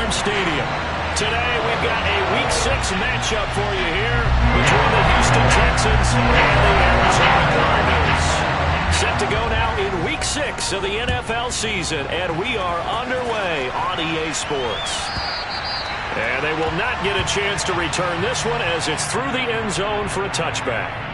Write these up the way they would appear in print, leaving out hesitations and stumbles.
Farm Stadium. Today we've got a Week 6 matchup for you here between the Houston Texans and the Arizona Cardinals. Set to go now in Week 6 of the NFL season, and we are underway on EA Sports. And they will not get a chance to return this one as it's through the end zone for a touchback.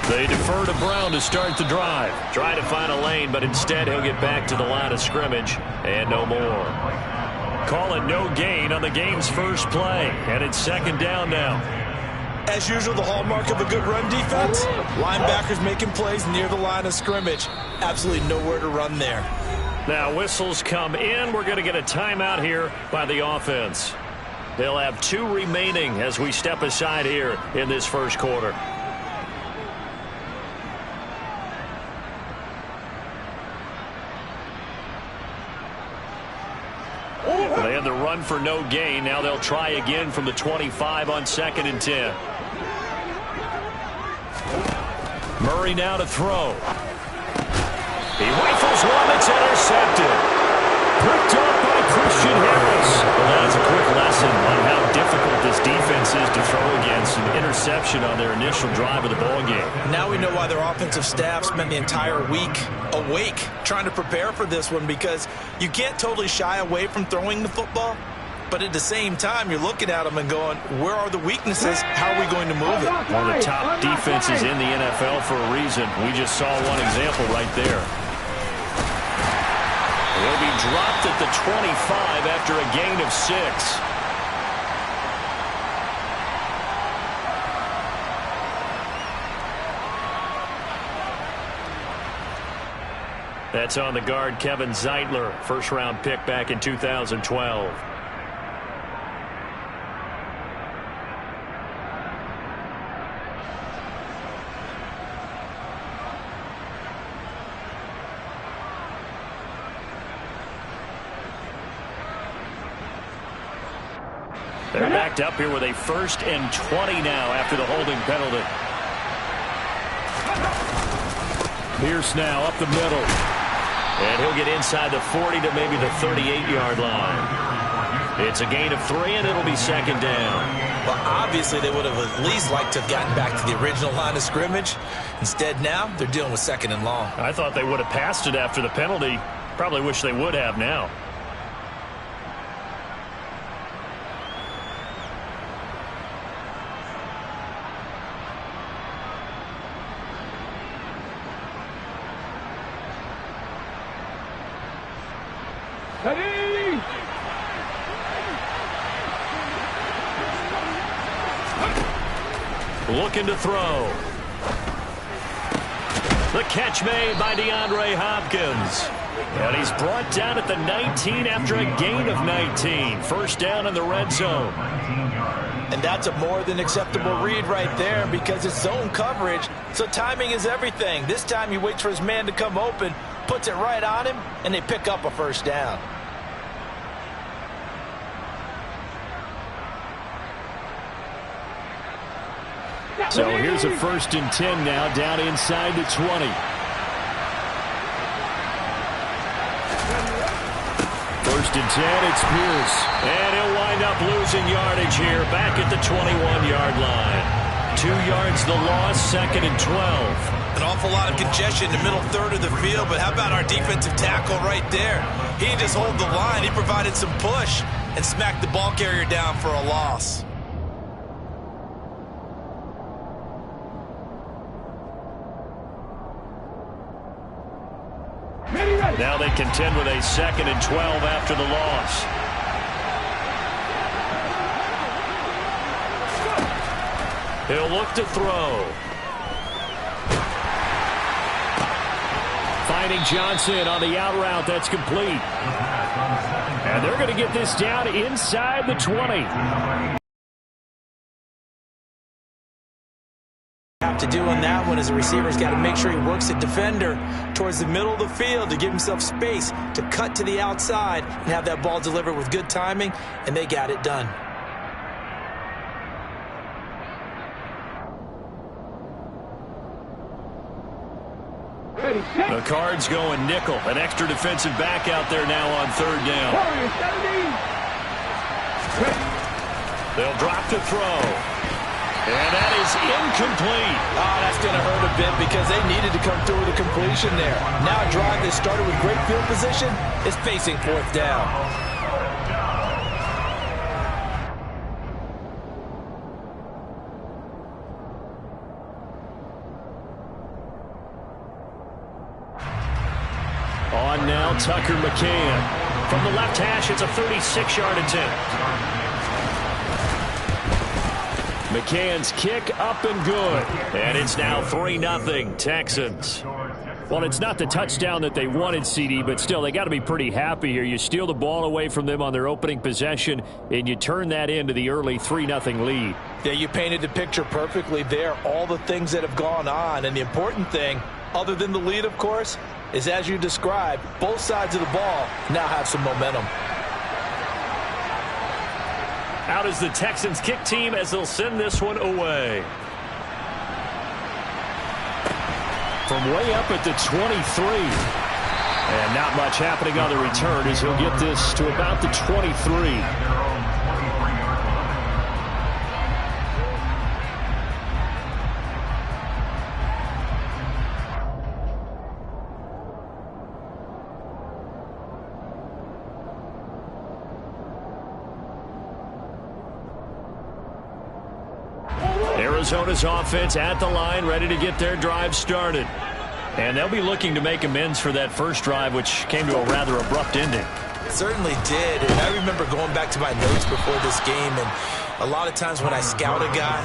They defer to Brown to start the drive. Try to find a lane, but instead he'll get back to the line of scrimmage and no more. Call it no gain on the game's first play, and it's second down now. As usual, the hallmark of a good run defense, linebackers making plays near the line of scrimmage. Absolutely nowhere to run there. Now whistles come in. We're going to get a timeout here by the offense. They'll have 2 remaining as we step aside here in this first quarter. They had the run for no gain. Now they'll try again from the 25 on 2nd and 10. Murray now to throw. He rifles one that's intercepted. Picked up by Christian Harris. Well, that's a quick lesson on how difficult this defense is to throw against. An interception on their initial drive of the ballgame. Now we know why their offensive staff spent the entire week awake trying to prepare for this one, because you can't totally shy away from throwing the football, but at the same time you're looking at them and going, where are the weaknesses? How are we going to move it? One of the top defenses in the NFL for a reason. We just saw one example right there. He'll be dropped at the 25 after a gain of 6. That's on the guard, Kevin Zeitler, first-round pick back in 2012. They're backed up here with a 1st and 20 now after the holding penalty. Pierce now up the middle. And he'll get inside the 40 to maybe the 38-yard line. It's a gain of 3, and it'll be second down. Well, obviously they would have at least liked to have gotten back to the original line of scrimmage. Instead now they're dealing with 2nd and long. I thought they would have passed it after the penalty. Probably wish they would have now. Looking to throw. The catch made by DeAndre Hopkins. And he's brought down at the 19 after a gain of 19. First down in the red zone. And that's a more than acceptable read right there, because it's zone coverage, so timing is everything. This time he waits for his man to come open, puts it right on him, and they pick up a first down. So here's a 1st and 10 now, down inside the 20. 1st and 10, it's Pierce. And he'll wind up losing yardage here, back at the 21-yard line. 2 yards the loss, 2nd and 12. An awful lot of congestion in the middle third of the field, but how about our defensive tackle right there? He didn't just hold the line, he provided some push and smacked the ball carrier down for a loss. Now they contend with a 2nd and 12 after the loss. He'll look to throw. Finding Johnson on the out route. That's complete. And they're going to get this down inside the 20. Have to do on that one is the receiver's got to make sure he works the defender towards the middle of the field to give himself space to cut to the outside and have that ball delivered with good timing, and they got it done. The Cards going nickel. An extra defensive back out there now on 3rd down. They'll drop to throw. And that is incomplete. Oh, that's going to hurt a bit because they needed to come through with a completion there. Now a drive that started with great field position is facing 4th down. On now, Tucker McCann. From the left hash, it's a 36-yard attempt. McCann's kick up and good. And it's now 3-0 Texans. Well, it's not the touchdown that they wanted, CD, but still, they got to be pretty happy here. You steal the ball away from them on their opening possession, and you turn that into the early 3-0 lead. Yeah, you painted the picture perfectly there. All the things that have gone on, and the important thing, other than the lead, of course, is as you described, both sides of the ball now have some momentum. Out is the Texans kick team as they'll send this one away. From way up at the 23. And not much happening on the return as he'll get this to about the 23. Arizona's offense at the line, ready to get their drive started. And they'll be looking to make amends for that first drive, which came to a rather abrupt ending. It certainly did. And I remember going back to my notes before this game, and a lot of times when I scout a guy,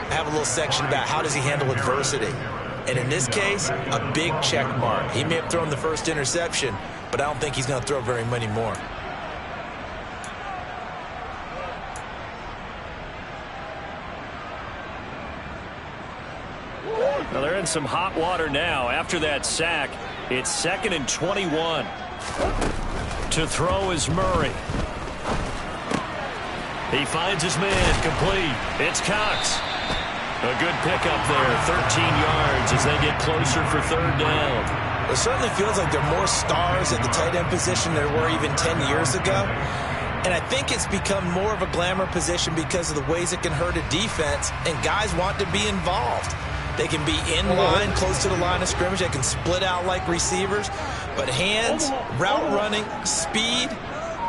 I have a little section about how does he handle adversity. And in this case, a big check mark. He may have thrown the first interception, but I don't think he's going to throw very many more. Well, they're in some hot water now. After that sack, it's 2nd and 21. To throw is Murray. He finds his man, complete. It's Cox. A good pickup there, 13 yards as they get closer for 3rd down. It certainly feels like there are more stars at the tight end position than there were even 10 years ago. And I think it's become more of a glamour position because of the ways it can hurt a defense, and guys want to be involved. They can be in line, close to the line of scrimmage. They can split out like receivers. But hands, route running, speed,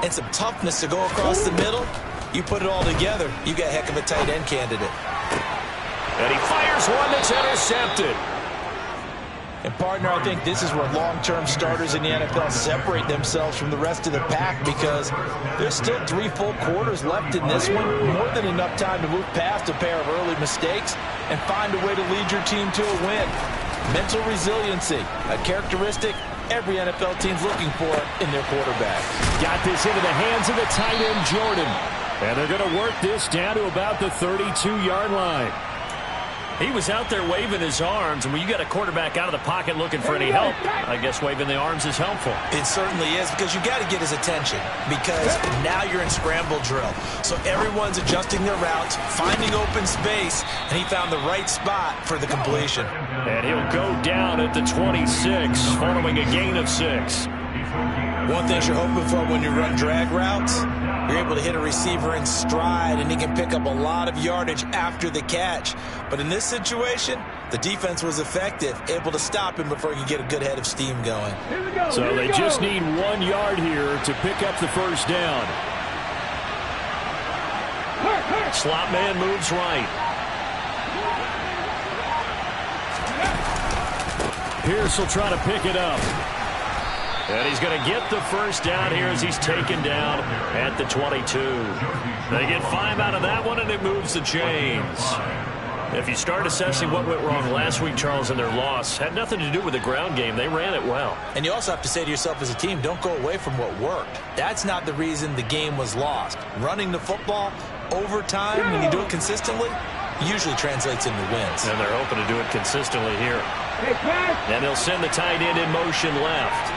and some toughness to go across the middle, you put it all together, you got a heck of a tight end candidate. And he fires one that's intercepted. And, partner, I think this is where long-term starters in the NFL separate themselves from the rest of the pack because there's still 3 full quarters left in this one. More than enough time to move past a pair of early mistakes and find a way to lead your team to a win. Mental resiliency, a characteristic every NFL team's looking for in their quarterback. Got this into the hands of the tight end, Jordan. And they're going to work this down to about the 32-yard line. He was out there waving his arms, and when you got a quarterback out of the pocket looking for any help, I guess waving the arms is helpful. It certainly is because you got to get his attention because now you're in scramble drill. So everyone's adjusting their routes, finding open space, and he found the right spot for the completion. And he'll go down at the 26 following a gain of 6. One thing you're hoping for when you run drag routes, you're able to hit a receiver in stride, and he can pick up a lot of yardage after the catch. But in this situation, the defense was effective, able to stop him before he could get a good head of steam going. So they just need 1 yard here to pick up the first down. Slot man moves right. Pierce will try to pick it up. And he's going to get the first down here as he's taken down at the 22. They get 5 out of that one, and it moves the chains. If you start assessing what went wrong last week, Charles, in their loss, had nothing to do with the ground game. They ran it well. And you also have to say to yourself as a team, don't go away from what worked. That's not the reason the game was lost. Running the football over time, when you do it consistently, usually translates into wins. And they're hoping to do it consistently here. And they'll send the tight end in motion left.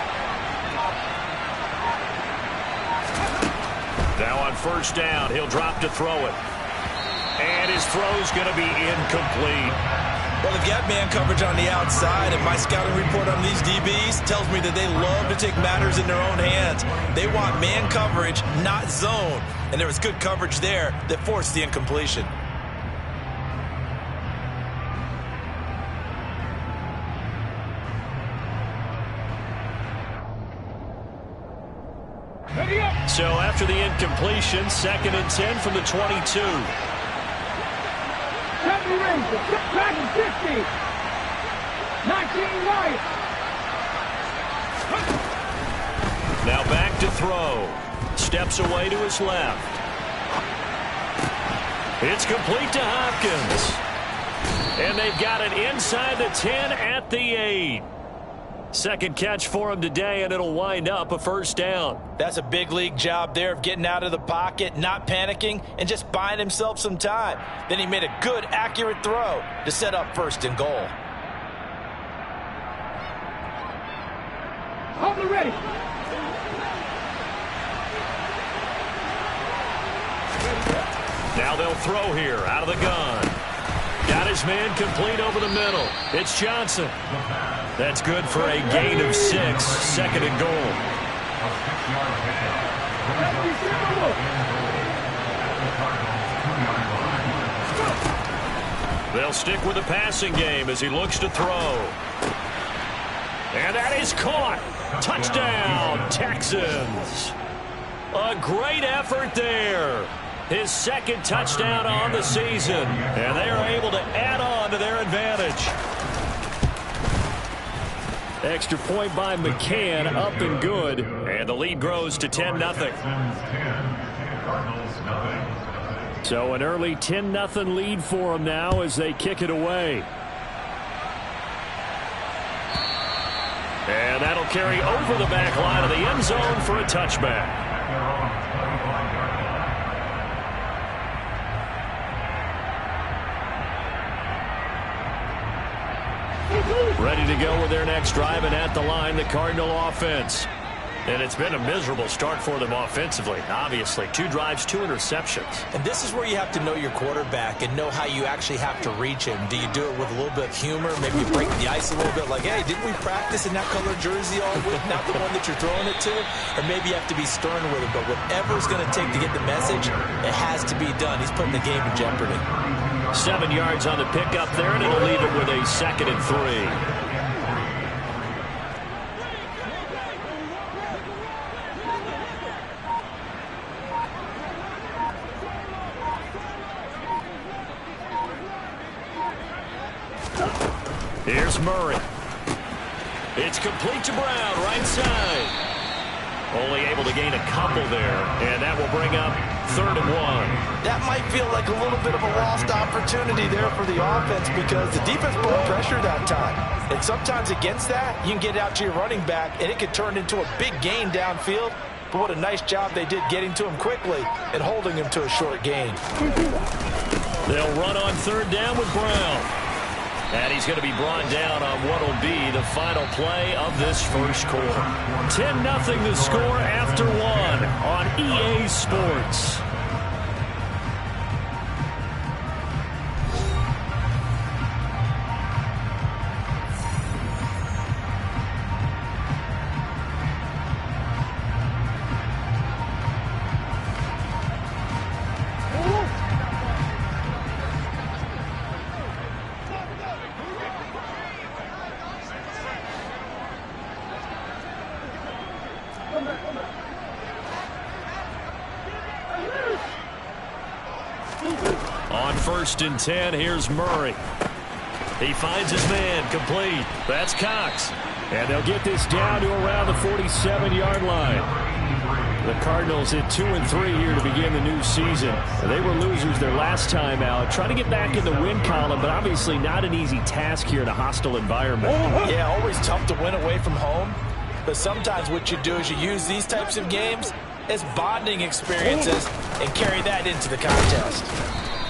Now on first down, he'll drop to throw it. And his throw's going to be incomplete. Well, they've got man coverage on the outside, and my scouting report on these DBs tells me that they love to take matters in their own hands. They want man coverage, not zone. And there was good coverage there that forced the incompletion. So after the incompletion, 2nd and 10 from the 22. Back 50. 19 right. Now back to throw. Steps away to his left. It's complete to Hopkins. And they've got it inside the 10 at the 8. Second catch for him today, and it'll wind up a first down. That's a big league job there of getting out of the pocket, not panicking, and just buying himself some time. Then he made a good, accurate throw to set up 1st and goal. Hold it ready. Now they'll throw here out of the gun. Got his man complete over the middle. It's Johnson. That's good for a gain of 6, 2nd and goal. They'll stick with the passing game as he looks to throw. And that is caught. Touchdown, Texans. A great effort there. His 2nd touchdown on the season. And they are able to add on to their advantage. Extra point by McCann, up and good. And the lead grows to 10-0. So an early 10-0 lead for them now as they kick it away. And that'll carry over the back line of the end zone for a touchback. Ready to go with their next drive, and at the line, the Cardinal offense. And it's been a miserable start for them offensively, obviously. 2 drives, 2 interceptions. And this is where you have to know your quarterback and know how you actually have to reach him. Do you do it with a little bit of humor? Maybe you break the ice a little bit like, hey, didn't we practice in that color jersey all week? Not the one that you're throwing it to? Or maybe you have to be stern with him. But whatever it's going to take to get the message, it has to be done. He's putting the game in jeopardy. 7 yards on the pickup there, and it'll leave it with a 2nd and 3. Here's Murray. It's complete to Brown, right side. Only able to gain a couple there, and that will bring up 3rd and 1. That might feel like a little bit of a lost opportunity there for the offense because the defense brought pressure that time. And sometimes against that, you can get out to your running back, and it could turn into a big gain downfield. But what a nice job they did getting to him quickly and holding him to a short gain. They'll run on 3rd down with Brown. And he's going to be brought down on what will be the final play of this first quarter. 10-0 the score after 1 on EA Sports. On 1st and 10, here's Murray. He finds his man complete. That's Cox. And they'll get this down to around the 47-yard line. The Cardinals at 2-3 here to begin the new season. They were losers their last time out. Trying to get back in the win column, but obviously not an easy task here in a hostile environment. Yeah, always tough to win away from home. But sometimes what you do is you use these types of games as bonding experiences and carry that into the contest.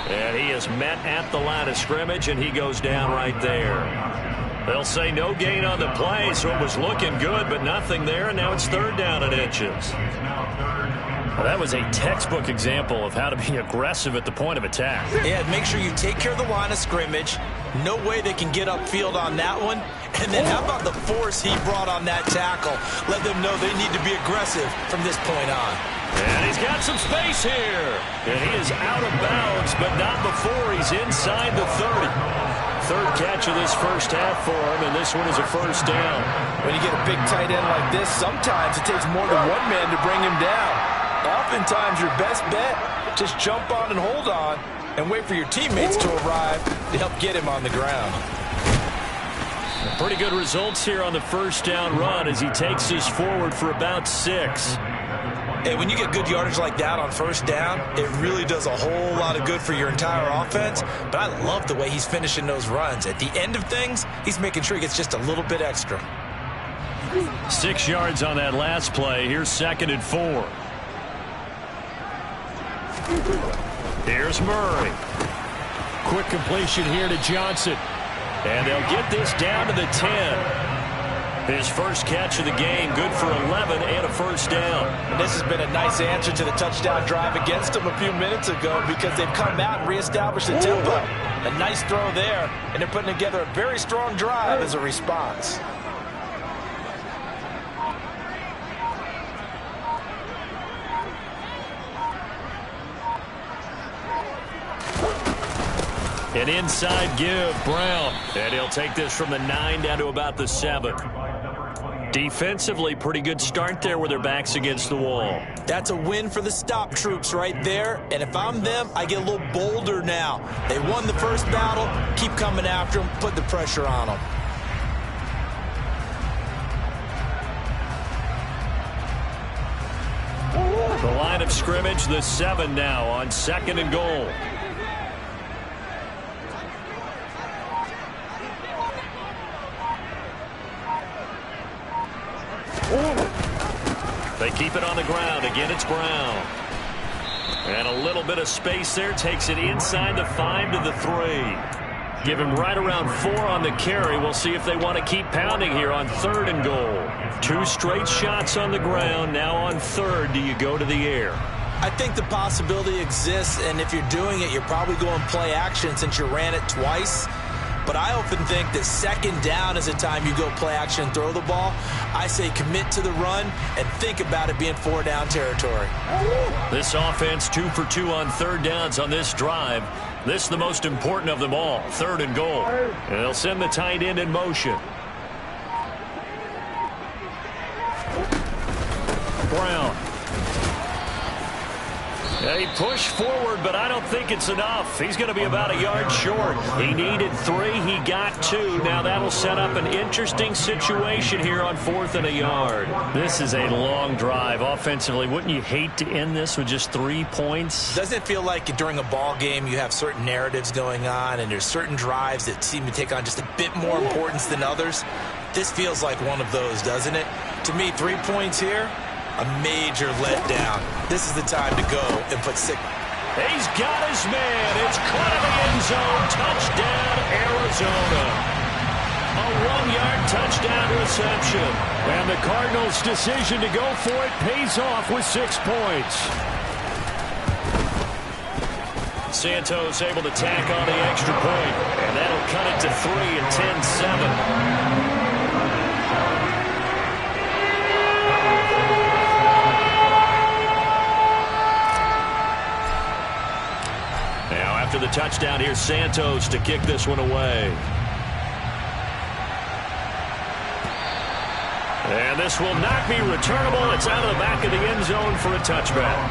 And he is met at the line of scrimmage, and he goes down right there. They'll say no gain on the play, so it was looking good, but nothing there, and now it's third down and inches. Well, that was a textbook example of how to be aggressive at the point of attack. Yeah, make sure you take care of the line of scrimmage. No way they can get upfield on that one. And then how about the force he brought on that tackle? Let them know they need to be aggressive from this point on. And he's got some space here. And he is out of bounds, but not before he's inside the 30. Third catch of this first half for him, and this one is a first down. When you get a big tight end like this, sometimes it takes more than one man to bring him down. Oftentimes, your best bet, just jump on and hold on and wait for your teammates to arrive to help get him on the ground. Pretty good results here on the first down run as he takes us forward for about 6. And when you get good yardage like that on first down, it really does a whole lot of good for your entire offense. But I love the way he's finishing those runs. At the end of things, he's making sure he gets just a little bit extra. 6 yards on that last play. Here's 2nd and 4. Here's Murray. Quick completion here to Johnson. And they'll get this down to the 10. His first catch of the game, good for 11 and a first down. And this has been a nice answer to the touchdown drive against them a few minutes ago because they've come out and reestablished the tempo. A nice throw there, and they're putting together a very strong drive as a response. An inside give, Brown. And he'll take this from the 9 down to about the 7. Defensively, pretty good start there with their backs against the wall. That's a win for the stop troops right there. And if I'm them, I get a little bolder now. They won the first battle. Keep coming after them. Put the pressure on them. The line of scrimmage, the 7 now on 2nd and goal. They keep it on the ground. Again, it's Brown. And a little bit of space there. Takes it inside the 5 to the 3. Give him right around 4 on the carry. We'll see if they want to keep pounding here on 3rd and goal. 2 straight shots on the ground. Now on 3rd, do you go to the air? I think the possibility exists, and if you're doing it, you're probably going play action since you ran it twice. But I often think that 2nd down is a time you go play action and throw the ball. I say commit to the run and think about it being 4 down territory. This offense 2 for 2 on 3rd downs on this drive. This is the most important of them all, 3rd and goal. And they'll send the tight end in motion. Brown. Yeah, he pushed forward, but I don't think it's enough. He's going to be about a yard short. He needed 3. He got 2. Now that'll set up an interesting situation here on 4th and a yard. This is a long drive offensively. Wouldn't you hate to end this with just 3 points? Doesn't it feel like during a ball game you have certain narratives going on and there's certain drives that seem to take on just a bit more importance than others? This feels like one of those, doesn't it? To me, 3 points here, a major letdown. This is the time to go and put 6. He's got his man. It's caught in the end zone. Touchdown, Arizona. A 1-yard touchdown reception. And the Cardinals' decision to go for it pays off with 6 points. Santos able to tack on the extra point. And that'll cut it to 3 at 10-7. After the touchdown, here's Santos to kick this one away. And this will not be returnable. It's out of the back of the end zone for a touchback.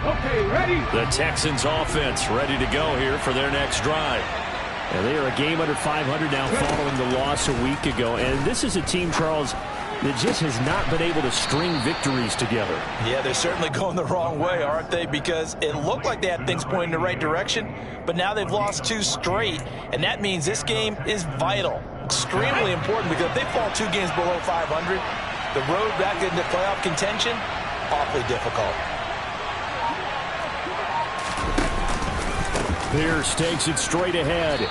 Okay, ready? The Texans offense ready to go here for their next drive. And they are a game under 500 now following the loss a week ago. And this is a team, Charles, that just has not been able to string victories together. Yeah, they're certainly going the wrong way, aren't they? Because it looked like they had things pointing in the right direction, but now they've lost 2 straight, and that means this game is vital, extremely important, because if they fall 2 games below 500, the road back into playoff contention, awfully difficult. Pierce takes it straight ahead.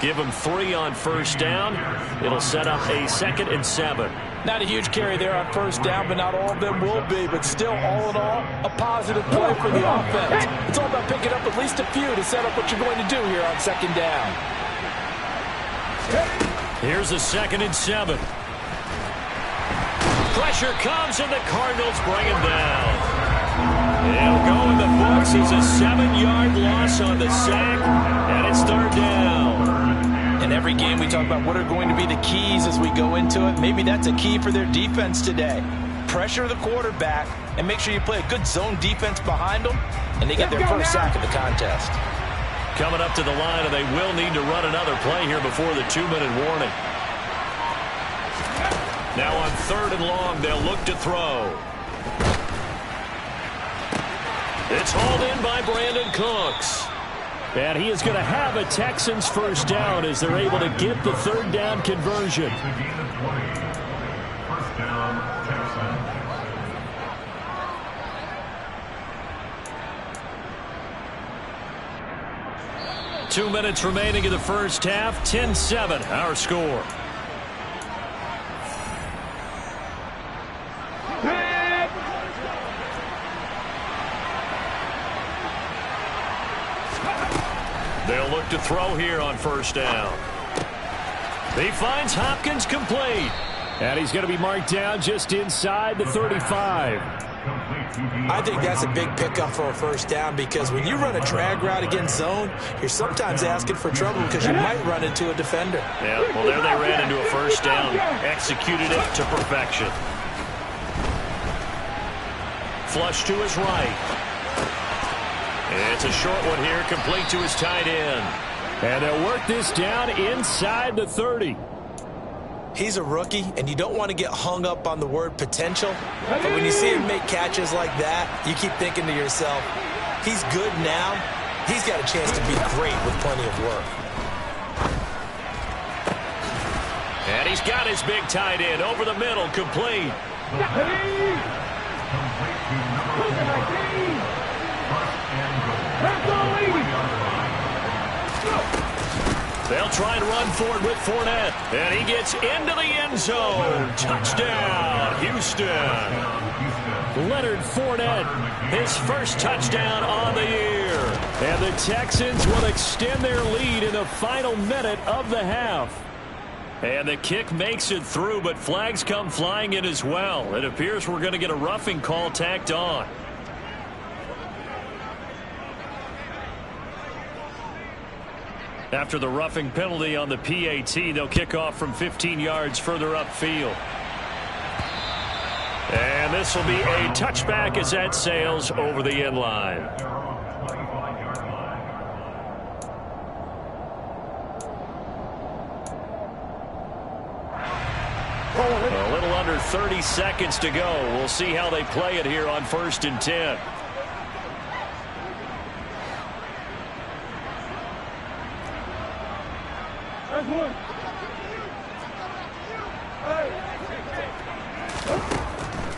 Give him 3 on first down. It'll set up a 2nd and 7. Not a huge carry there on first down, but not all of them will be. But still, all in all, a positive play for the offense. It's all about picking up at least a few to set up what you're going to do here on 2nd down. Here's a 2nd and 7. Pressure comes, and the Cardinals bring him down. It'll go in the books as a 7-yard loss on the sack, and it's 3rd down. In every game, we talk about what are going to be the keys as we go into it. Maybe that's a key for their defense today. Pressure the quarterback and make sure you play a good zone defense behind them, and they get their first sack of the contest. Coming up to the line, and they will need to run another play here before the 2-minute warning. Now on 3rd and long, they'll look to throw. It's hauled in by Brandon Cooks. And he is going to have a Texans first down as they're able to get the 3rd down conversion. First down, Texans. 2 minutes remaining in the first half. 10-7, our score. They'll look to throw here on first down. He finds Hopkins complete. And he's going to be marked down just inside the 35. I think that's a big pickup for a first down, because when you run a drag route against zone, you're sometimes asking for trouble because you might run into a defender. Yeah, well, there they ran into a first down. Executed it to perfection. Flush to his right. It's a short one here, complete to his tight end. And they'll work this down inside the 30. He's a rookie, and you don't want to get hung up on the word potential. But when you see him make catches like that, you keep thinking to yourself, he's good now. He's got a chance to be great with plenty of work. And he's got his big tight end over the middle, complete. They'll try and run for it with Fournette. And he gets into the end zone. Touchdown, Houston. Leonard Fournette, his first touchdown on the year. And the Texans will extend their lead in the final minute of the half. And the kick makes it through, but flags come flying in as well. It appears we're going to get a roughing call tacked on. After the roughing penalty on the PAT, they'll kick off from 15 yards further upfield. And this will be a touchback as that sails over the end line. A little under 30 seconds to go. We'll see how they play it here on 1st and 10.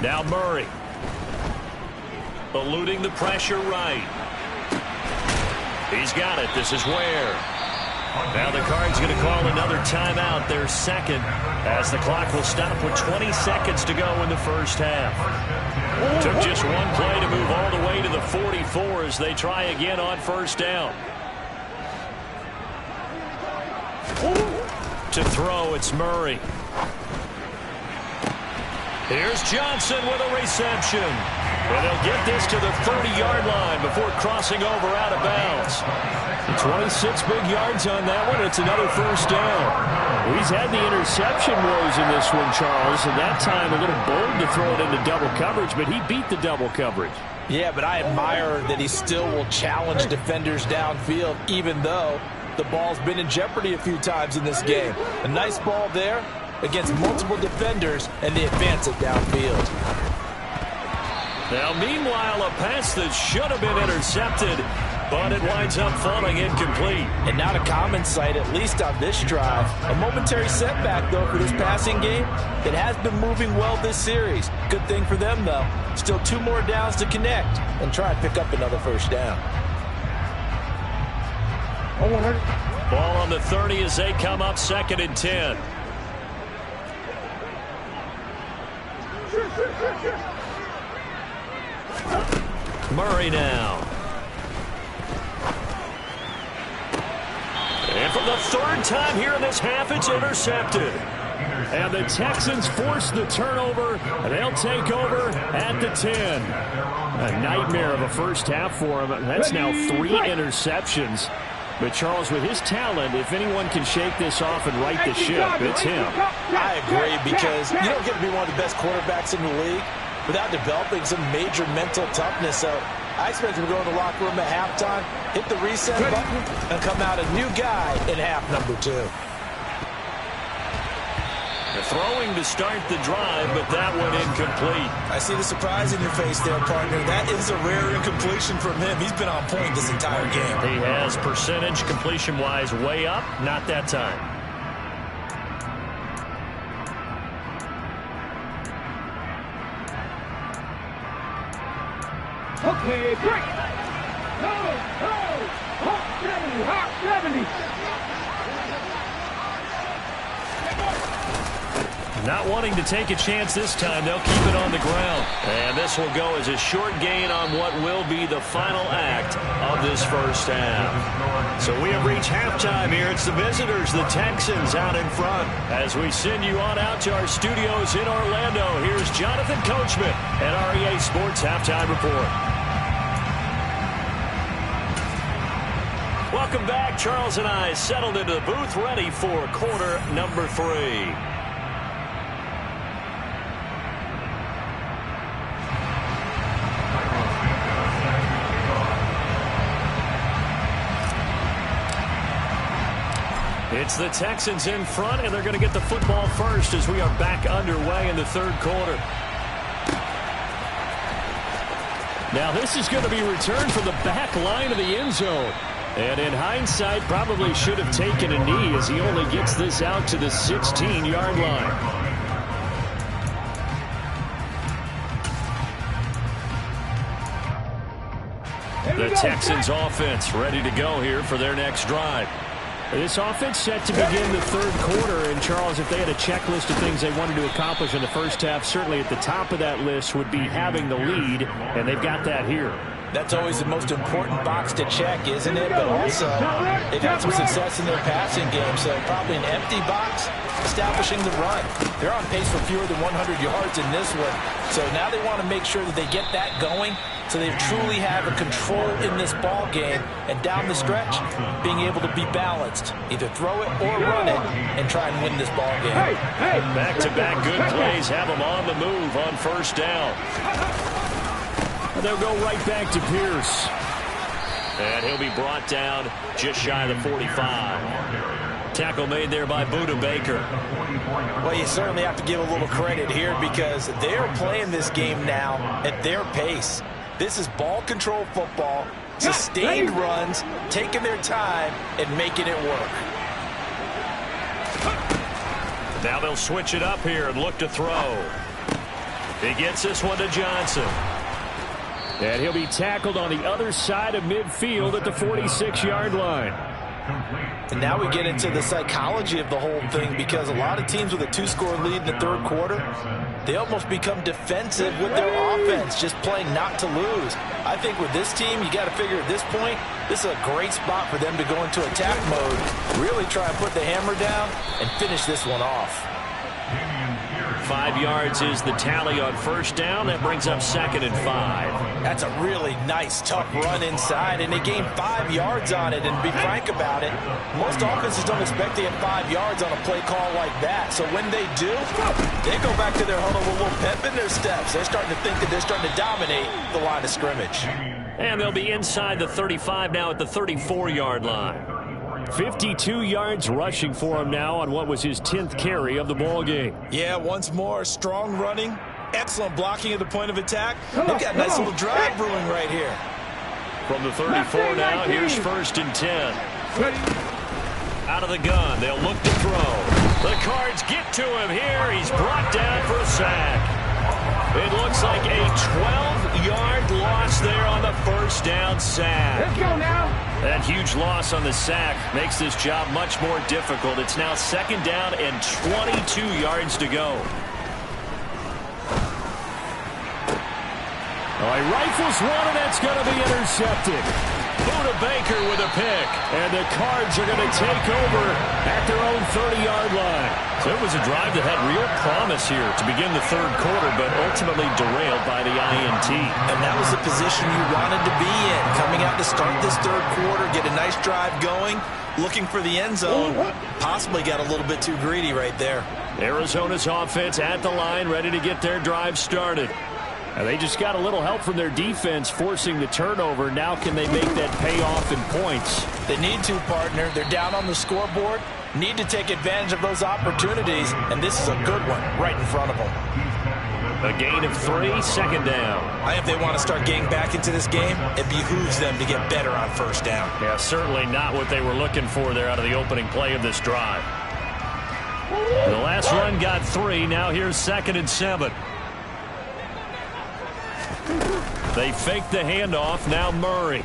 Now Murray. Eluding the pressure right. He's got it. This is Ware. Now the Cards going to call another timeout, their 2nd, as the clock will stop with 20 seconds to go in the first half. Took just one play to move all the way to the 44 as they try again on first down. To throw, it's Murray. Here's Johnson with a reception. And they'll get this to the 30-yard line before crossing over out of bounds. 26 big yards on that one. It's another first down. He's had the interception woes in this one, Charles, and that time a little bold to throw it into double coverage, but he beat the double coverage. Yeah, but I admire that he still will challenge defenders downfield, even though the ball's been in jeopardy a few times in this game. A nice ball there against multiple defenders, and they advance it downfield. Now, meanwhile, a pass that should have been intercepted, but it winds up falling incomplete. And not a common sight, at least on this drive. A momentary setback, though, for this passing game that has been moving well this series. Good thing for them, though. Still 2 more downs to connect and try and pick up another first down. Ball on the 30 as they come up 2nd and 10. Murray now. And for the 3rd time here in this half, it's intercepted. And the Texans force the turnover, and they'll take over at the 10. A nightmare of a first half for him. That's now 3 interceptions. But Charles, with his talent, if anyone can shake this off and right the ship, it's him. I agree, because you don't get to be one of the best quarterbacks in the league without developing some major mental toughness. So I expect him to go in the locker room at halftime, hit the reset button, and come out a new guy in half number 2. Throwing to start the drive, but that one incomplete. I see the surprise in your face there, partner. That is a rare incompletion from him. He's been on point this entire game. He has percentage completion-wise way up, not that time. Okay, break. Hot 70. Not wanting to take a chance this time, they'll keep it on the ground. And this will go as a short gain on what will be the final act of this first half. So we have reached halftime here. It's the visitors, the Texans, out in front. As we send you on out to our studios in Orlando, here's Jonathan Coachman at REA Sports Halftime Report. Welcome back. Charles and I settled into the booth, ready for quarter number 3. It's the Texans in front, and they're going to get the football first as we are back underway in the 3rd quarter. Now this is going to be returned from the back line of the end zone. And in hindsight, probably should have taken a knee as he only gets this out to the 16-yard line. The Texans offense ready to go here for their next drive. This offense set to begin the 3rd quarter. And, Charles, if they had a checklist of things they wanted to accomplish in the first half, certainly at the top of that list would be having the lead, and they've got that here. That's always the most important box to check, isn't it? But also, they've had some success in their passing game, so probably an empty box, establishing the run. They're on pace for fewer than 100 yards in this one. So now they want to make sure that they get that going so they truly have a control in this ball game, and down the stretch, being able to be balanced. Either throw it or run it and try and win this ball game. Back-to-back good plays have them on the move on first down. They'll go right back to Pierce. And he'll be brought down just shy of the 45. Tackle made there by Budda Baker. Well, you certainly have to give a little credit here because they're playing this game now at their pace. This is ball control football, sustained runs, taking their time and making it work. Now they'll switch it up here and look to throw. He gets this one to Johnson. And he'll be tackled on the other side of midfield at the 46-yard line. And now we get into the psychology of the whole thing because a lot of teams with a 2-score lead in the 3rd quarter, they almost become defensive with their offense, just playing not to lose. I think with this team, you got to figure at this point, this is a great spot for them to go into attack mode, really try and put the hammer down and finish this one off. 5 yards is the tally on first down. That brings up 2nd and 5. That's a really nice, tough run inside, and they gained 5 yards on it. And to be frank about it, most offenses don't expect to get 5 yards on a play call like that. So when they do, they go back to their huddle with a little pep in their steps. They're starting to think that they're starting to dominate the line of scrimmage. And they'll be inside the 35 now at the 34-yard line. 52 yards rushing for him now on what was his 10th carry of the ball game. Yeah, once more, strong running, excellent blocking at the point of attack. They've got a nice little drive brewing right here. From the 34 now, here's 1st and 10. Out of the gun, they'll look to throw. The Cards get to him here. He's brought down for a sack. It looks like a 12-yard loss there on the first down sack. Let's go now. That huge loss on the sack makes this job much more difficult. It's now 2nd down and 22 yards to go. All right, rifles one, and that's going to be intercepted. Buda Baker with a pick. And the Cards are going to take over at their own 30-yard line. So it was a drive that had real promise here to begin the 3rd quarter, but ultimately derailed by the INT. And that was the position you wanted to be in. Coming out to start this 3rd quarter, get a nice drive going, looking for the end zone. Possibly got a little bit too greedy right there. Arizona's offense at the line, ready to get their drive started. And they just got a little help from their defense forcing the turnover. Now can they make that pay off in points? They need to, partner. They're down on the scoreboard. Need to take advantage of those opportunities, and this is a good one right in front of them. A gain of 3, 2nd down. I think if they want to start getting back into this game, it behooves them to get better on first down. Yeah, certainly not what they were looking for there out of the opening play of this drive. The last run got 3. Now here's 2nd and 7. They fake the handoff. Now Murray.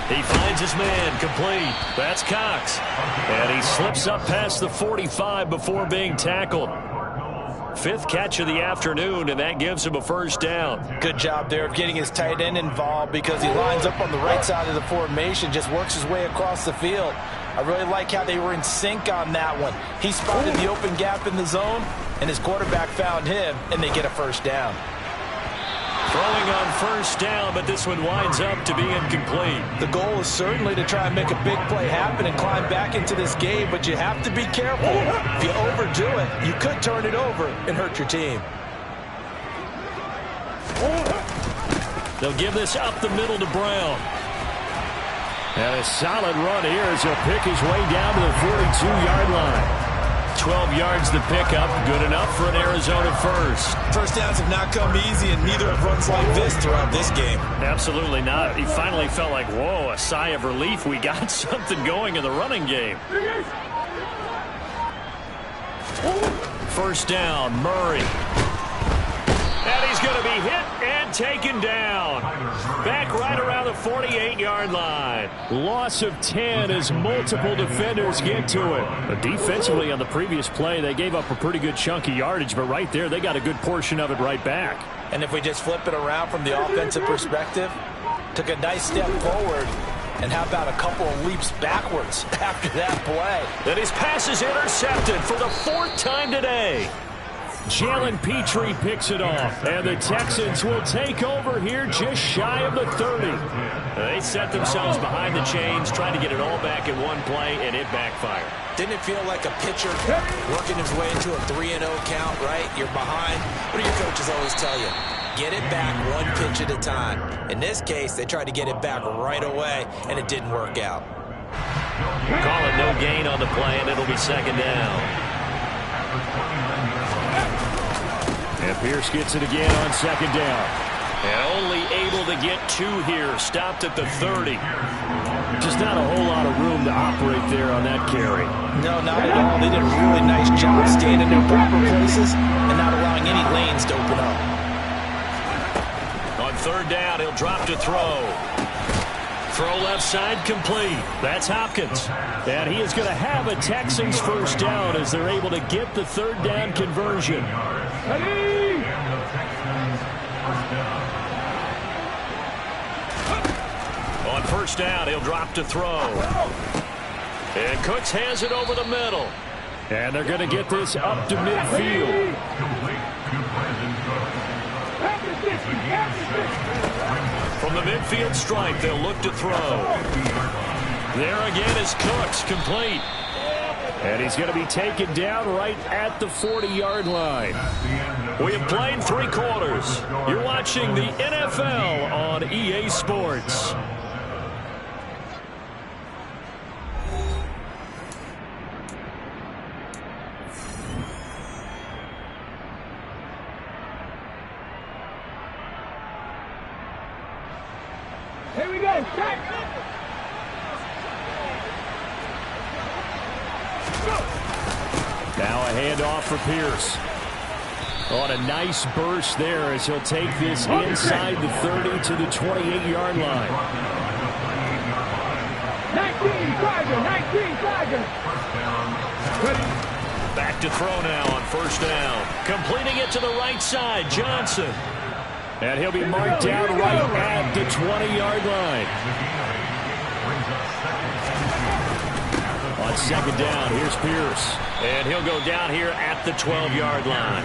He finds his man, complete. That's Cox. And he slips up past the 45 before being tackled. 5th catch of the afternoon, and that gives him a first down. Good job there of getting his tight end involved because he lines up on the right side of the formation, just works his way across the field. I really like how they were in sync on that one. He spotted the open gap in the zone, and his quarterback found him, and they get a first down. Throwing on first down, but this one winds up to be incomplete. The goal is certainly to try and make a big play happen and climb back into this game, but you have to be careful. If you overdo it, you could turn it over and hurt your team. They'll give this up the middle to Brown. And a solid run here as he'll pick his way down to the 42-yard line. 12 yards to pick up, good enough for an Arizona first. First downs have not come easy, and neither have runs like this throughout this game. Absolutely not. He finally felt like, whoa, a sigh of relief. We got something going in the running game. First down, Murray. And he's going to be hit and taken down. Back right around the 48-yard line. Loss of 10 as multiple defenders get to it. But defensively on the previous play, they gave up a pretty good chunk of yardage, but right there, they got a good portion of it right back. And if we just flip it around from the offensive perspective, took a nice step forward, and how about a couple of leaps backwards after that play? And his pass is intercepted for the 4th time today. Jalen Petrie picks it off, and the Texans will take over here just shy of the 30. They set themselves behind the chains, trying to get it all back in one play, and it backfired. Didn't it feel like a pitcher working his way into a 3-0 count, right? You're behind. What do your coaches always tell you? Get it back one pitch at a time. In this case, they tried to get it back right away, and it didn't work out. Call it no gain on the play, and it'll be 2nd down. And Pierce gets it again on 2nd down. And only able to get 2 here. Stopped at the 30. Just not a whole lot of room to operate there on that carry. No, not at all. They did a really nice job staying in their proper places and not allowing any lanes to open up. On 3rd down, he'll drop to throw. Throw left side complete. That's Hopkins. And he is going to have a Texans first down as they're able to get the 3rd down conversion. On first down, he'll drop to throw. And Cooks has it over the middle. And they're going to get this up to midfield. From the midfield stripe, they'll look to throw. There again is Cooks, complete. And he's going to be taken down right at the 40-yard line. We have played 3 quarters. You're watching the NFL on EA Sports. Here we go. Check. Now a handoff for Pierce. On a nice burst there as he'll take this inside the 30 to the 28-yard line. 19 Tiger. 19 Tiger. Back to throw now on first down. Completing it to the right side, Johnson. And he'll be marked down right at the 20-yard line. On second down, here's Pierce. And he'll go down here at the 12-yard line.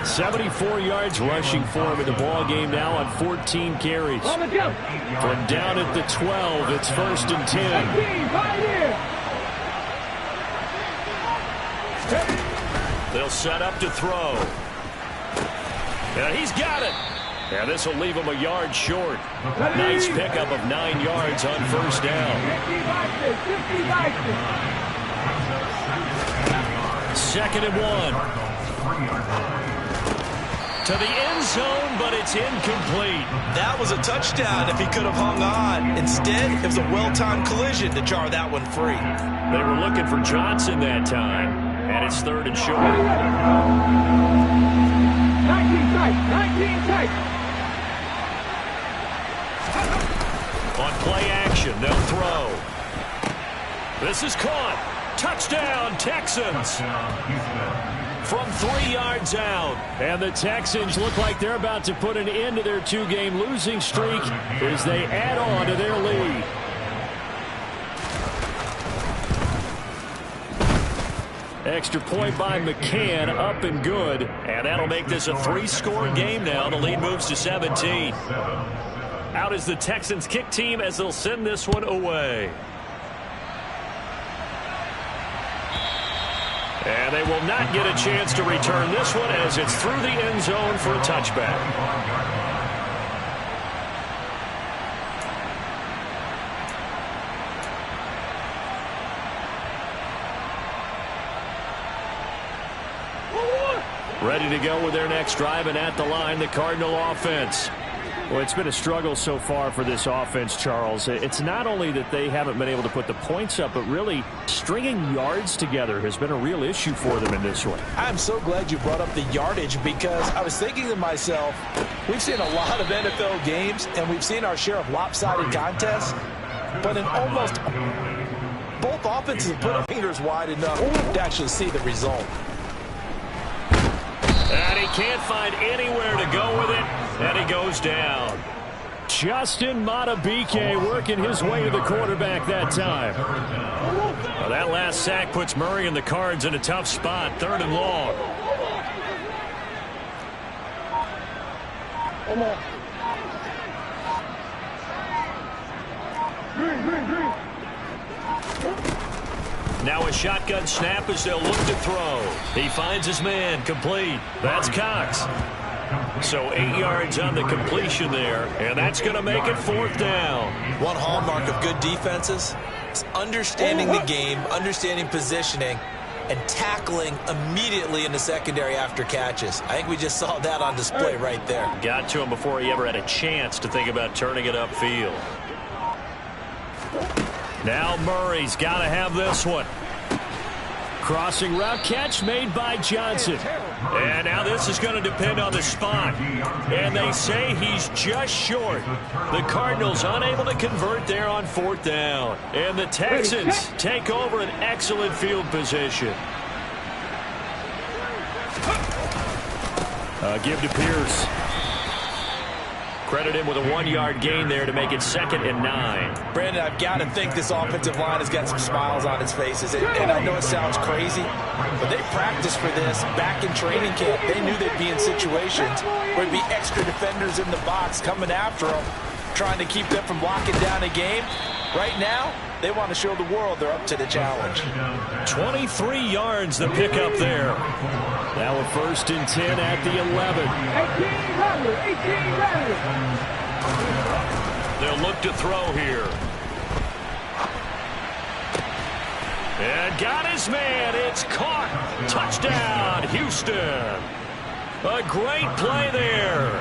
74 yards rushing for him in the ball game now on 14 carries. On the jump. From down at the 12, it's 1st and 10. 19 right here. They'll set up to throw. And he's got it. And this will leave him a yard short. Nice pickup of 9 yards on first down. 2nd and 1. To the end zone, but it's incomplete. That was a touchdown if he could have hung on. Instead, it was a well-timed collision to jar that one free. They were looking for Johnson that time, and it's 3rd and short. 19 tight. 19 tight. On play action, they'll throw. This is caught. Touchdown, Texans. From 3 yards out. And the Texans look like they're about to put an end to their 2-game losing streak as they add on to their lead. Extra point by McCann, up and good. And that'll make this a 3-score game now. The lead moves to 17. Out is the Texans kick team as they'll send this one away. And they will not get a chance to return this one as it's through the end zone for a touchback. Ready to go with their next drive, and at the line, the Cardinal offense. Well, it's been a struggle so far for this offense, Charles. It's not only that they haven't been able to put the points up, but really stringing yards together has been a real issue for them in this one. I'm so glad you brought up the yardage because I was thinking to myself, we've seen a lot of NFL games and we've seen our share of lopsided contests, but in almost both offenses put their fingers wide enough to actually see the result. And he can't find anywhere to go with it, and he goes down. Justin Madubuike working his way to the quarterback that time. Well, that last sack puts Murray and the Cards in a tough spot, 3rd and long. Now a shotgun snap as they'll look to throw. He finds his man, complete. That's Cox. So 8 yards on the completion there, and that's going to make it 4th down. One hallmark of good defenses is understanding the game, understanding positioning, and tackling immediately in the secondary after catches. I think we just saw that on display right there. Got to him before he ever had a chance to think about turning it upfield. Now Murray's got to have this one. Crossing route catch made by Johnson. And now this is going to depend on the spot. And they say he's just short. The Cardinals unable to convert there on 4th down. And the Texans take over an excellent field position. Give to Pierce. Credit him with a 1-yard gain there to make it 2nd and 9. Brandon, I've got to think this offensive line has got some smiles on its faces. And I know it sounds crazy, but they practiced for this back in training camp. They knew they'd be in situations where there'd be extra defenders in the box coming after them, trying to keep them from locking down a game. Right now, they want to show the world they're up to the challenge. 23 yards the pickup there. Now a 1st and 10 at the 11. 18 They'll look to throw here. And got his man. It's caught. Touchdown, Houston. A great play there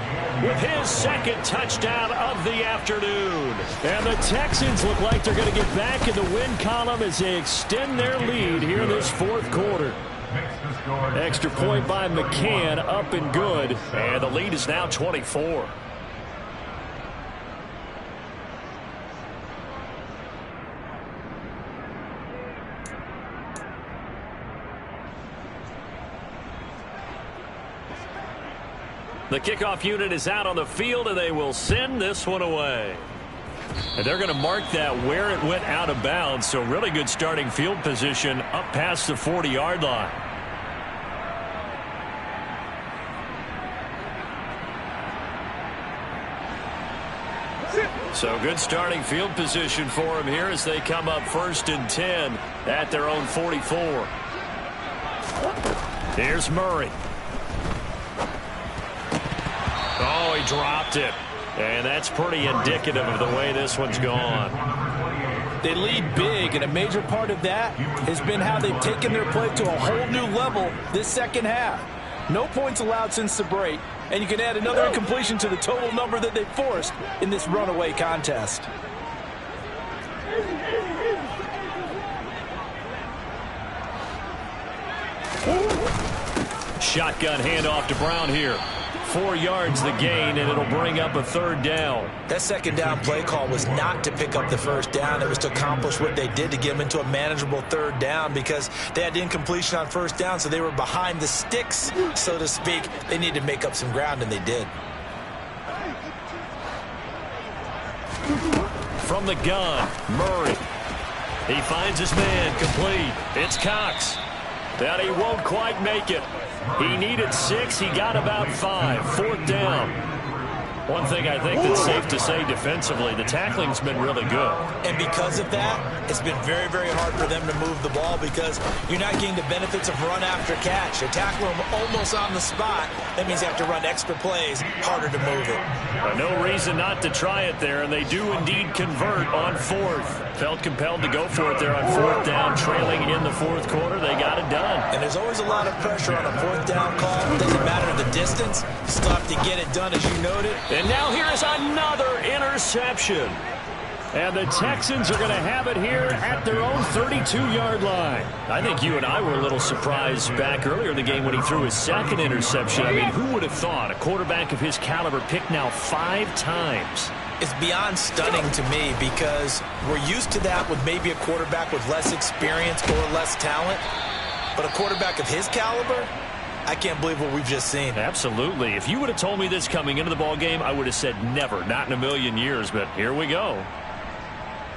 with his 2nd touchdown of the afternoon. And the Texans look like they're going to get back in the win column as they extend their lead here in this 4th quarter. Extra point by McCann, up and good. And the lead is now 24. The kickoff unit is out on the field, and they will send this one away. And they're going to mark that where it went out of bounds, so really good starting field position up past the 40-yard line. So good starting field position for them here as they come up 1st and 10 at their own 44. Here's Murray. Oh, he dropped it. And that's pretty indicative of the way this one's gone. They lead big, and a major part of that has been how they've taken their play to a whole new level this 2nd half. No points allowed since the break, and you can add another incompletion to the total number that they forced in this runaway contest. Shotgun handoff to Brown here. 4 yards the gain, and it'll bring up a 3rd down. That 2nd down play call was not to pick up the 1st down. It was to accomplish what they did to get them into a manageable 3rd down because they had incompletion on 1st down, so they were behind the sticks, so to speak. They needed to make up some ground, and they did. From the gun, Murray. He finds his man, complete. It's Cox. That he won't quite make it. He needed 6. He got about 5. 4th down. One thing I think that's safe to say defensively, the tackling's been really good. And because of that, it's been very, very hard for them to move the ball because you're not getting the benefits of run after catch. They tackle them almost on the spot. That means you have to run extra plays, harder to move it. No reason not to try it there, and they do indeed convert on 4th. Felt compelled to go for it there on 4th down, trailing in the 4th quarter. They got it done. And there's always a lot of pressure on a 4th down call. It doesn't matter the distance. You still have to get it done, as you noted. And now here is another interception. And the Texans are going to have it here at their own 32-yard line. I think you and I were a little surprised back earlier in the game when he threw his 2nd interception. I mean, who would have thought a quarterback of his caliber picked now 5 times? It's beyond stunning to me because we're used to that with maybe a quarterback with less experience or less talent. But a quarterback of his caliber, I can't believe what we've just seen. Absolutely. If you would have told me this coming into the ball game, I would have said never, not in a million years. But here we go.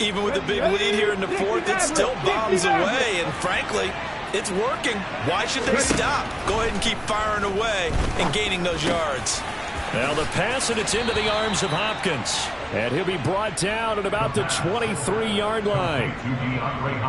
Even with the big lead here in the 4th, it still bombs away. And frankly, it's working. Why should they stop? Go ahead and keep firing away and gaining those yards. Now the pass, and it's into the arms of Hopkins. And he'll be brought down at about the 23-yard line.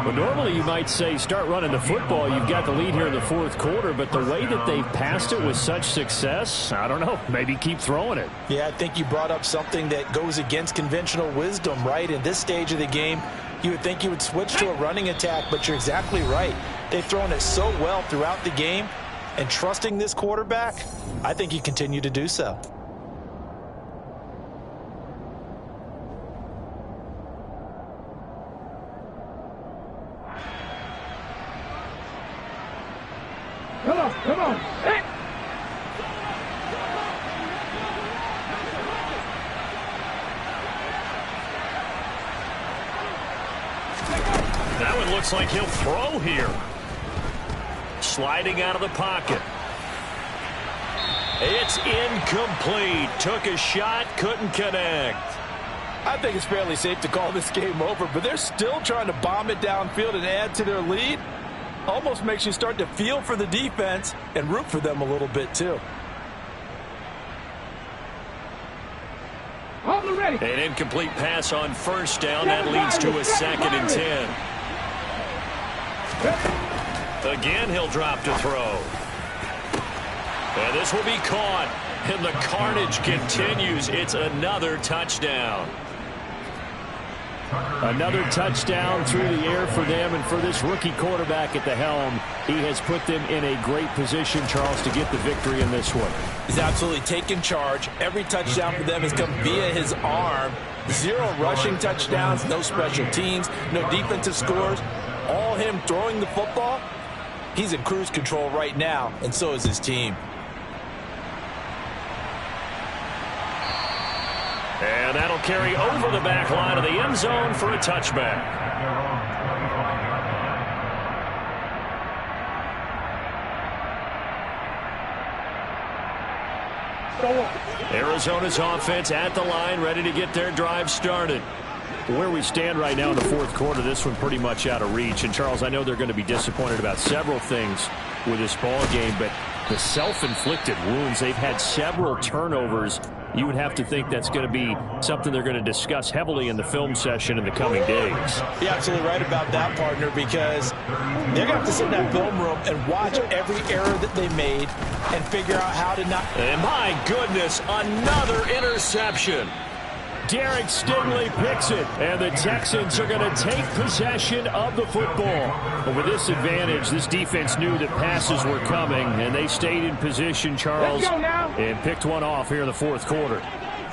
Well, normally you might say start running the football. You've got the lead here in the 4th quarter, but the way that they've passed it with such success, I don't know, maybe keep throwing it. Yeah, I think you brought up something that goes against conventional wisdom, right? In this stage of the game, you would think you would switch to a running attack, but you're exactly right. They've thrown it so well throughout the game, and trusting this quarterback, I think you continue to do so. Come on. Hey. That one looks like he'll throw here. Sliding out of the pocket. It's incomplete. Took a shot, couldn't connect. I think it's fairly safe to call this game over, but they're still trying to bomb it downfield and add to their lead. Almost makes you start to feel for the defense and root for them a little bit too. An incomplete pass on first down. That leads to a 2nd and 10. Again, he'll drop to throw. And this will be caught. And the carnage continues. It's another touchdown. Another touchdown through the air for them, and for this rookie quarterback at the helm, he has put them in a great position, Charles, to get the victory in this one. He's absolutely taken charge. Every touchdown for them has come via his arm. 0 rushing touchdowns, no special teams, no defensive scores. All him throwing the football. He's in cruise control right now, and so is his team. And that'll carry over the back line of the end zone for a touchback. Arizona's offense at the line, ready to get their drive started. Where we stand right now in the fourth quarter, this one pretty much out of reach. And, Charles, I know they're going to be disappointed about several things with this ball game, but the self-inflicted wounds, they've had several turnovers. You would have to think that's going to be something they're going to discuss heavily in the film session in the coming days. You're absolutely right about that, partner, because they're going to have to sit in that film room and watch every error that they made and figure out how to not. And my goodness, another interception. Derek Stingley picks it, and the Texans are going to take possession of the football. But with this advantage, this defense knew that passes were coming, and they stayed in position, Charles, and picked one off here in the fourth quarter.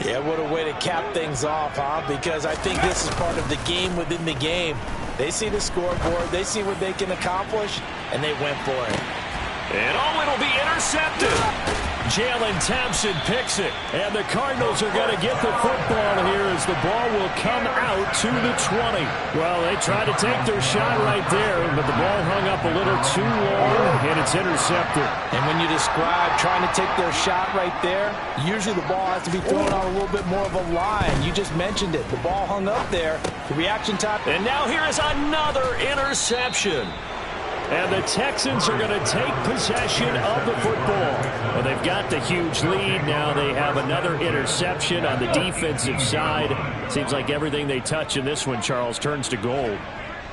Yeah, what a way to cap things off, huh? Because I think this is part of the game within the game. They see the scoreboard, they see what they can accomplish, and they went for it. And oh, it'll be intercepted. Jalen Thompson picks it, and the Cardinals are going to get the football here as the ball will come out to the 20. Well, they tried to take their shot right there, but the ball hung up a little too long, and it's intercepted. And when you describe trying to take their shot right there, usually the ball has to be thrown on a little bit more of a line. You just mentioned it. The ball hung up there. The reaction time. And now here is another interception. And the Texans are going to take possession of the football. Well, they've got the huge lead. Now they have another interception on the defensive side. Seems like everything they touch in this one, Charles, turns to gold.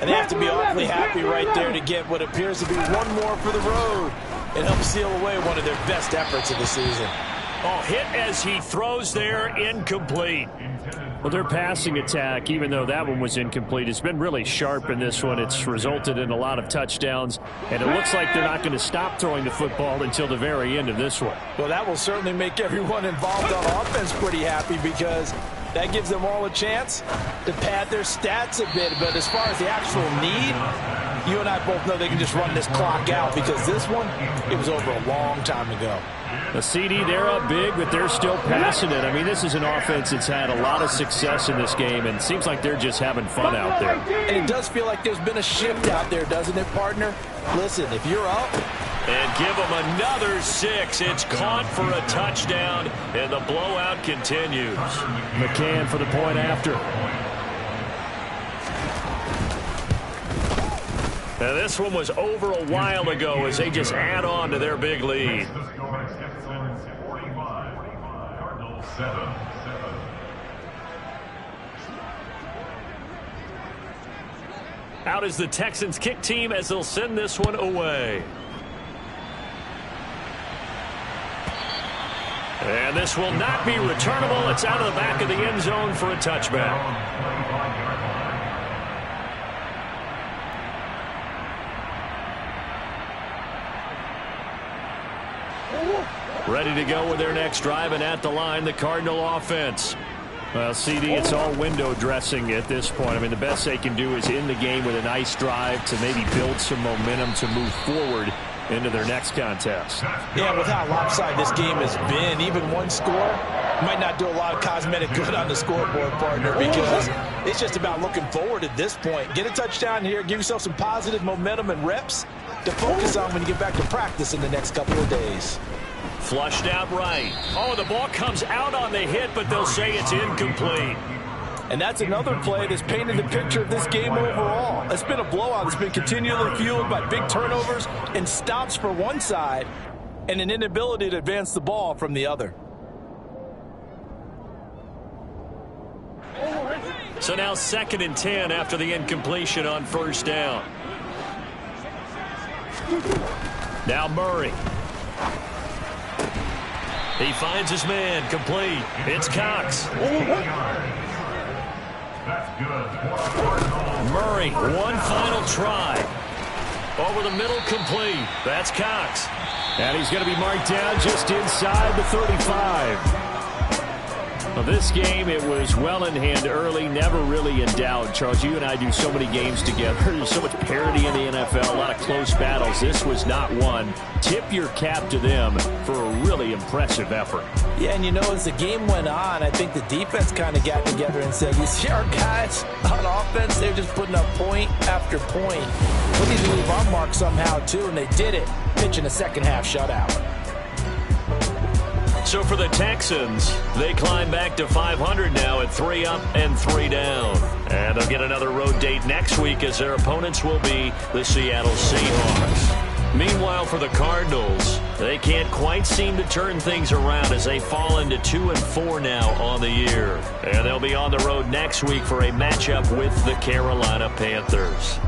And they have to be awfully happy right there to get what appears to be one more for the road and help seal away one of their best efforts of the season. Oh, hit as he throws there, incomplete. Well, their passing attack, even though that one was incomplete, has been really sharp in this one. It's resulted in a lot of touchdowns, and it looks like they're not going to stop throwing the football until the very end of this one. Well, that will certainly make everyone involved on offense pretty happy because that gives them all a chance to pad their stats a bit. But as far as the actual need, you and I both know they can just run this clock out because this one, it was over a long time ago. A CD, they're up big, but they're still passing it. I mean, this is an offense that's had a lot of success in this game, and it seems like they're just having fun out there. And it does feel like there's been a shift out there, doesn't it, partner? Listen, if you're up. And give them another 6. It's caught for a touchdown, and the blowout continues. McCann for the point after. Now, this one was over a while ago as they just add on to their big lead. Out is the Texans kick team as they'll send this one away. And this will not be returnable. It's out of the back of the end zone for a touchback. Ready to go with their next drive, and at the line, the Cardinal offense. Well, CD, it's all window dressing at this point. I mean, the best they can do is in the game with a nice drive to maybe build some momentum to move forward into their next contest. Yeah, with how lopsided this game has been, even one score might not do a lot of cosmetic good on the scoreboard, partner, because it's just about looking forward at this point. Get a touchdown here, give yourself some positive momentum and reps to focus on when you get back to practice in the next couple of days. Flushed out right. Oh, the ball comes out on the hit, but they'll say it's incomplete. And that's another play that's painted the picture of this game overall. It's been a blowout. It's been continually fueled by big turnovers and stops for one side and an inability to advance the ball from the other. So now 2nd and 10 after the incompletion on first down. Now Murray. He finds his man, complete. It's Cox. Murray, one final try. Over the middle, complete. That's Cox. And he's going to be marked down just inside the 35. Well, this game, it was well in hand early, never really in doubt. Charles, you and I do so many games together. There's so much parity in the NFL, a lot of close battles. This was not one. Tip your cap to them for a really impressive effort. Yeah, and you know, as the game went on, I think the defense kind of got together and said, you see our guys on offense, they're just putting up point after point. We need to leave our mark somehow, too, and they did it, pitching a second-half shutout. So for the Texans, they climb back to 500 now at 3 up and 3 down. And they'll get another road date next week as their opponents will be the Seattle Seahawks. Meanwhile, for the Cardinals, they can't quite seem to turn things around as they fall into 2 and 4 now on the year. And they'll be on the road next week for a matchup with the Carolina Panthers.